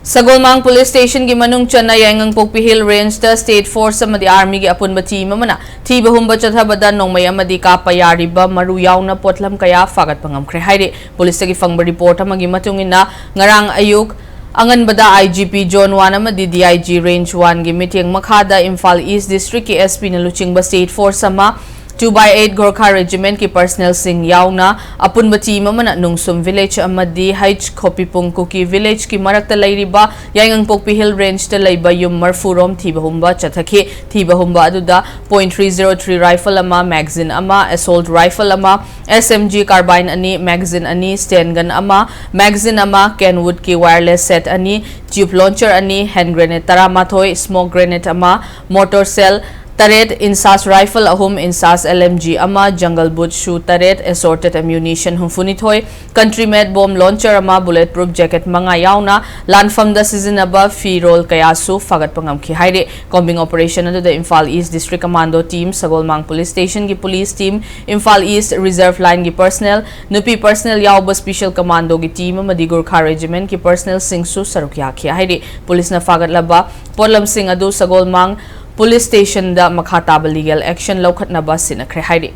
Sagolmang Police Station ki manung chana Yaingangpokpi Hill Range da State Force amadi Army ki apunba team amana thiba humba chathabada nongmay amadi kapayariba maru yauna potlam kaya fagat pangamkhre haire police ki fangba report amagi matungina ngarang ayuk angan bada IGP John 1 amadi DIG Range 1 gi meeting makhada Imphal East District ki SP na luchingba State Force ama 2/8 Gorkha Regiment ki personnel sing yauna apunba team amana nungsum village amadi H Khopipung Kuki village ki marakta lairiba Yaingangpokpi Hill Range ta laiba yum marfurom thiba humba chathaki thiba humba aduda .303 rifle ama magazine ama assault rifle ama SMG carbine ani magazine ani stand gun ama magazine ama Kenwood ki wireless set ani tube launcher ani hand grenade taramathoi smoke grenade ama mortar cell Taret insas rifle ahum insas LMG ama jungle boot shoe taret assorted ammunition humfunit hoy country made bomb launcher ama bulletproof jacket mga yauna landfam da season aba fee roll kayasu fagat pangamki haire combing operation adu the Imphal East District Commando team Sagolmang Police Station ki police team Imphal East Reserve Line ki personnel nupi personnel yauba special commando ki team amadi Gorkha Regiment ki personnel singsu sarukya khia haire police na fagat laba polam sing adu Sagolmang Police Station da makhataba legal action lawkhat na ba sinakre haide